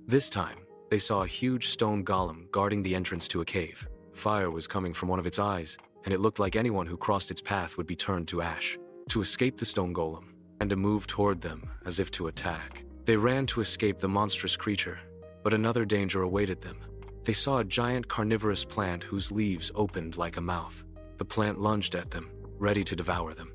This time, they saw a huge stone golem guarding the entrance to a cave. Fire was coming from one of its eyes, and it looked like anyone who crossed its path would be turned to ash. To escape the stone golem, and to move toward them as if to attack. They ran to escape the monstrous creature, but another danger awaited them. They saw a giant carnivorous plant whose leaves opened like a mouth. The plant lunged at them, ready to devour them.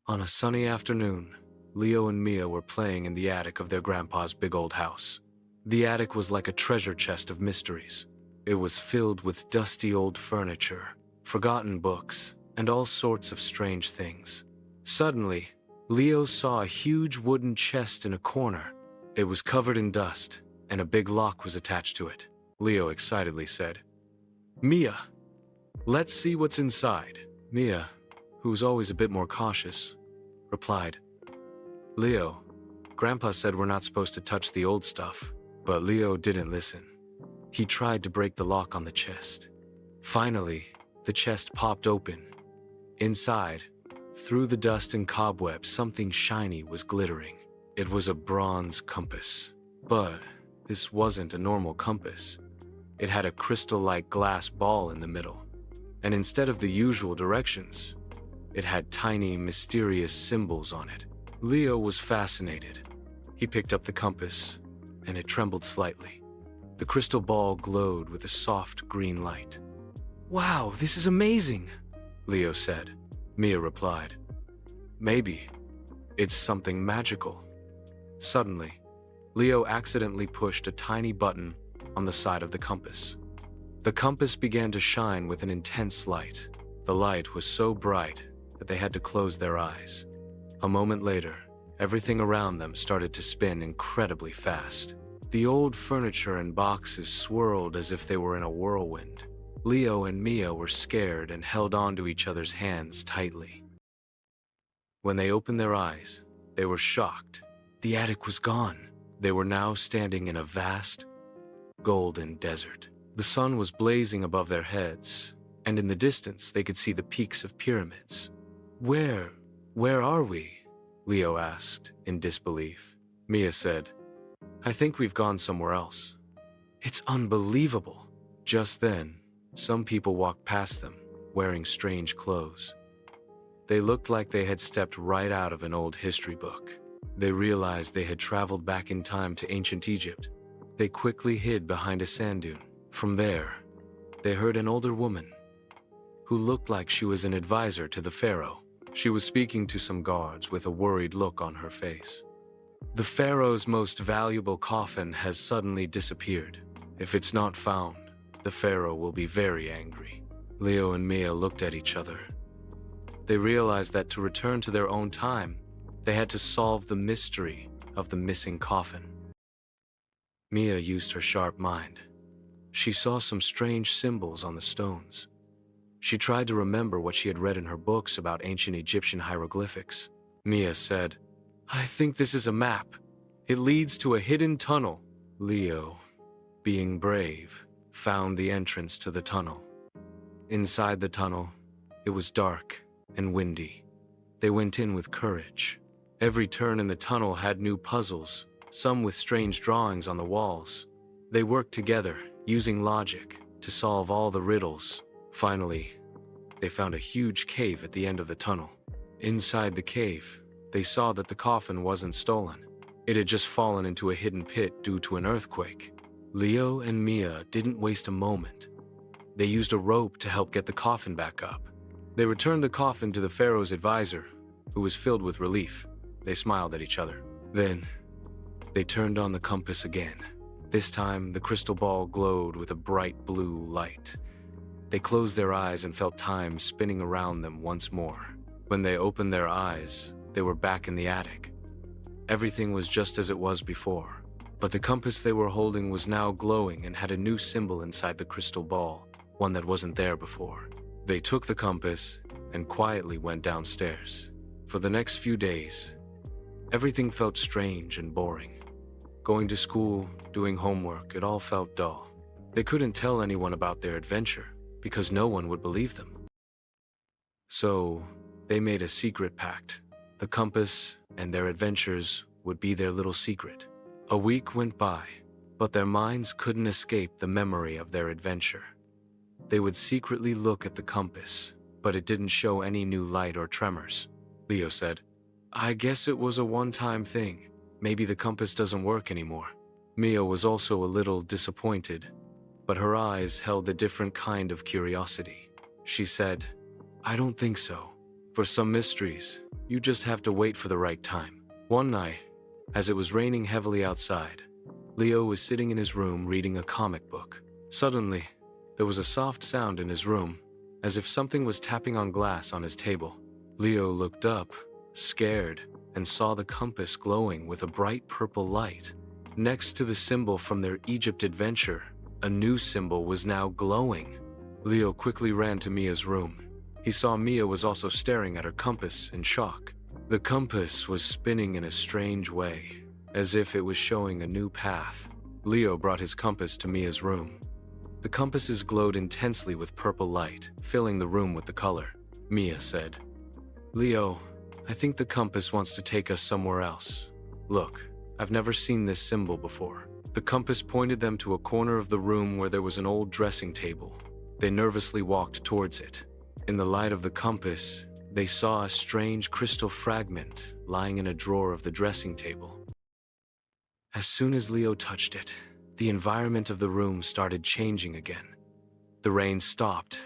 On a sunny afternoon, Leo and Mia were playing in the attic of their grandpa's big old house. The attic was like a treasure chest of mysteries. It was filled with dusty old furniture, forgotten books, and all sorts of strange things. Suddenly, Leo saw a huge wooden chest in a corner. It was covered in dust, and a big lock was attached to it. Leo excitedly said, "Mia, let's see what's inside." Mia, who was always a bit more cautious, replied, "Leo, Grandpa said we're not supposed to touch the old stuff." But Leo didn't listen. He tried to break the lock on the chest. Finally, the chest popped open. Inside, through the dust and cobwebs, something shiny was glittering. It was a bronze compass. But this wasn't a normal compass. It had a crystal-like glass ball in the middle. And instead of the usual directions, it had tiny, mysterious symbols on it. Leo was fascinated. He picked up the compass, and it trembled slightly. The crystal ball glowed with a soft green light. "Wow, this is amazing," Leo said. Mia replied, "Maybe. It's something magical." Suddenly, Leo accidentally pushed a tiny button on the side of the compass. The compass began to shine with an intense light. The light was so bright that they had to close their eyes. A moment later, everything around them started to spin incredibly fast. The old furniture and boxes swirled as if they were in a whirlwind. Leo and Mia were scared and held onto each other's hands tightly. When they opened their eyes, they were shocked. The attic was gone. They were now standing in a vast, golden desert. The sun was blazing above their heads, and in the distance they could see the peaks of pyramids. Where are we?" Leo asked, in disbelief. Mia said, "I think we've gone somewhere else." "It's unbelievable." Just then, some people walked past them, wearing strange clothes. They looked like they had stepped right out of an old history book. They realized they had traveled back in time to ancient Egypt. They quickly hid behind a sand dune. From there, they heard an older woman, who looked like she was an advisor to the pharaoh. She was speaking to some guards with a worried look on her face. "The pharaoh's most valuable coffin has suddenly disappeared. If it's not found, the pharaoh will be very angry." Leo and Mia looked at each other. They realized that to return to their own time, they had to solve the mystery of the missing coffin. Mia used her sharp mind. She saw some strange symbols on the stones. She tried to remember what she had read in her books about ancient Egyptian hieroglyphics. Mia said, "I think this is a map. It leads to a hidden tunnel." Leo, being brave, found the entrance to the tunnel. Inside the tunnel, it was dark and windy. They went in with courage. Every turn in the tunnel had new puzzles, some with strange drawings on the walls. They worked together, using logic, to solve all the riddles. Finally, they found a huge cave at the end of the tunnel. Inside the cave, they saw that the coffin wasn't stolen. It had just fallen into a hidden pit due to an earthquake. Leo and Mia didn't waste a moment. They used a rope to help get the coffin back up. They returned the coffin to the pharaoh's advisor, who was filled with relief. They smiled at each other. Then, they turned on the compass again. This time, the crystal ball glowed with a bright blue light. They closed their eyes and felt time spinning around them once more. When they opened their eyes, they were back in the attic. Everything was just as it was before, but the compass they were holding was now glowing and had a new symbol inside the crystal ball, one that wasn't there before. They took the compass and quietly went downstairs. For the next few days, everything felt strange and boring. Going to school, doing homework, it all felt dull. They couldn't tell anyone about their adventure because no one would believe them. So, they made a secret pact. The compass and their adventures would be their little secret. A week went by, but their minds couldn't escape the memory of their adventure. They would secretly look at the compass, but it didn't show any new light or tremors. Leo said, "I guess it was a one-time thing. Maybe the compass doesn't work anymore." Mia was also a little disappointed, but her eyes held a different kind of curiosity. She said, "I don't think so. For some mysteries, you just have to wait for the right time." One night, as it was raining heavily outside, Leo was sitting in his room reading a comic book. Suddenly, there was a soft sound in his room, as if something was tapping on glass on his table. Leo looked up, scared, and saw the compass glowing with a bright purple light. Next to the symbol from their Egypt adventure, a new symbol was now glowing. Leo quickly ran to Mia's room. He saw Mia was also staring at her compass in shock. The compass was spinning in a strange way, as if it was showing a new path. Leo brought his compass to Mia's room. The compasses glowed intensely with purple light, filling the room with the color. Mia said, "Leo, I think the compass wants to take us somewhere else. Look, I've never seen this symbol before." The compass pointed them to a corner of the room where there was an old dressing table. They nervously walked towards it. In the light of the compass, they saw a strange crystal fragment lying in a drawer of the dressing table. As soon as Leo touched it, the environment of the room started changing again. The rain stopped,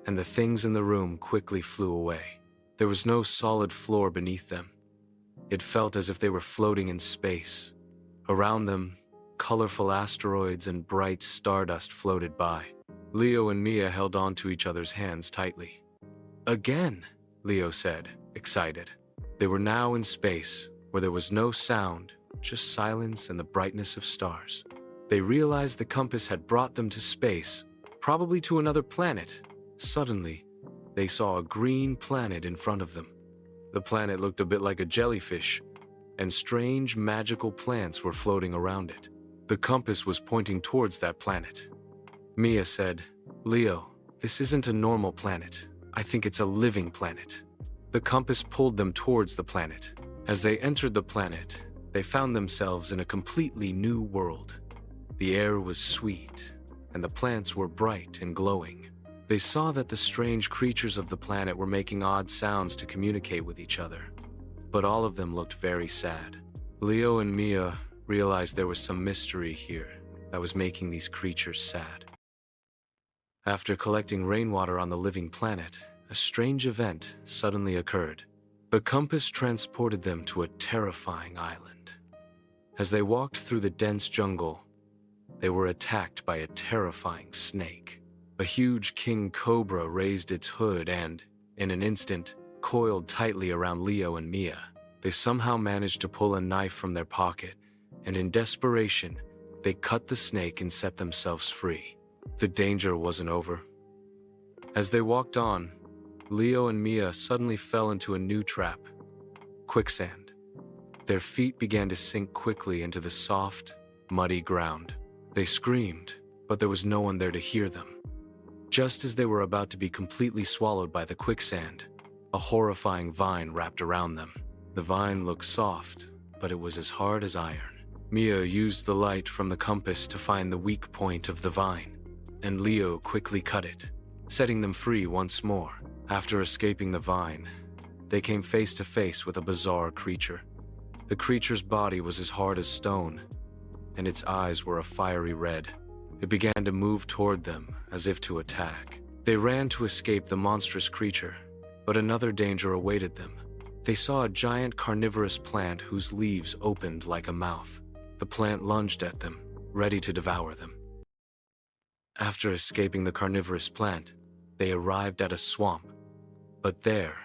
and the things in the room quickly flew away. There was no solid floor beneath them. It felt as if they were floating in space. Around them, colorful asteroids and bright stardust floated by. Leo and Mia held on to each other's hands tightly. "Again," Leo said, excited. They were now in space, where there was no sound, just silence and the brightness of stars. They realized the compass had brought them to space, probably to another planet. Suddenly, they saw a green planet in front of them. The planet looked a bit like a jellyfish, and strange magical plants were floating around it. The compass was pointing towards that planet. Mia said, "Leo, this isn't a normal planet. I think it's a living planet." The compass pulled them towards the planet. As they entered the planet, they found themselves in a completely new world. The air was sweet, and the plants were bright and glowing. They saw that the strange creatures of the planet were making odd sounds to communicate with each other, but all of them looked very sad. Leo and Mia realized there was some mystery here that was making these creatures sad. After collecting rainwater on the living planet, a strange event suddenly occurred. The compass transported them to a terrifying island. As they walked through the dense jungle, they were attacked by a terrifying snake. A huge king cobra raised its hood and, in an instant, coiled tightly around Leo and Mia. They somehow managed to pull a knife from their pocket, and in desperation, they cut the snake and set themselves free. The danger wasn't over. As they walked on, Leo and Mia suddenly fell into a new trap: quicksand. Their feet began to sink quickly into the soft, muddy ground. They screamed, but there was no one there to hear them. Just as they were about to be completely swallowed by the quicksand, a horrifying vine wrapped around them. The vine looked soft, but it was as hard as iron. Mia used the light from the compass to find the weak point of the vine, and Leo quickly cut it, setting them free once more. After escaping the vine, they came face to face with a bizarre creature. The creature's body was as hard as stone, and its eyes were a fiery red. It began to move toward them, as if to attack. They ran to escape the monstrous creature, but another danger awaited them. They saw a giant carnivorous plant whose leaves opened like a mouth. The plant lunged at them, ready to devour them. After escaping the carnivorous plant, they arrived at a swamp. But there,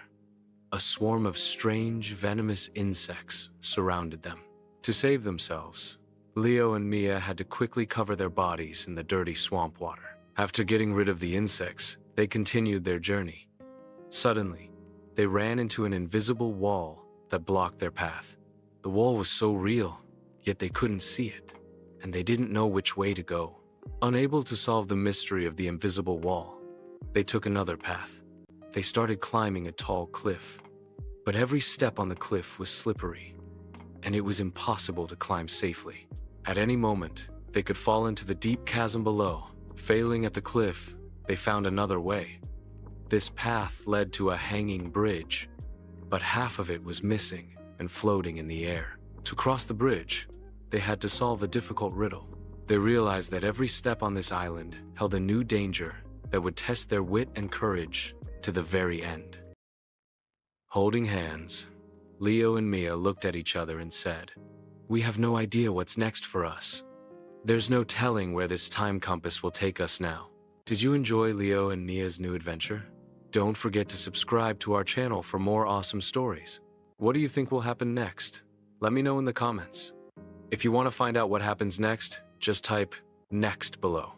a swarm of strange, venomous insects surrounded them. To save themselves, Leo and Mia had to quickly cover their bodies in the dirty swamp water. After getting rid of the insects, they continued their journey. Suddenly, they ran into an invisible wall that blocked their path. The wall was so real, yet they couldn't see it, and they didn't know which way to go. Unable to solve the mystery of the invisible wall, they took another path. They started climbing a tall cliff, but every step on the cliff was slippery, and it was impossible to climb safely. At any moment, they could fall into the deep chasm below. Failing at the cliff, they found another way. This path led to a hanging bridge, but half of it was missing and floating in the air. To cross the bridge, they had to solve a difficult riddle. They realized that every step on this island held a new danger that would test their wit and courage to the very end. Holding hands, Leo and Mia looked at each other and said, "We have no idea what's next for us. There's no telling where this time compass will take us now." Did you enjoy Leo and Mia's new adventure? Don't forget to subscribe to our channel for more awesome stories. What do you think will happen next? Let me know in the comments. If you want to find out what happens next, just type "next" below.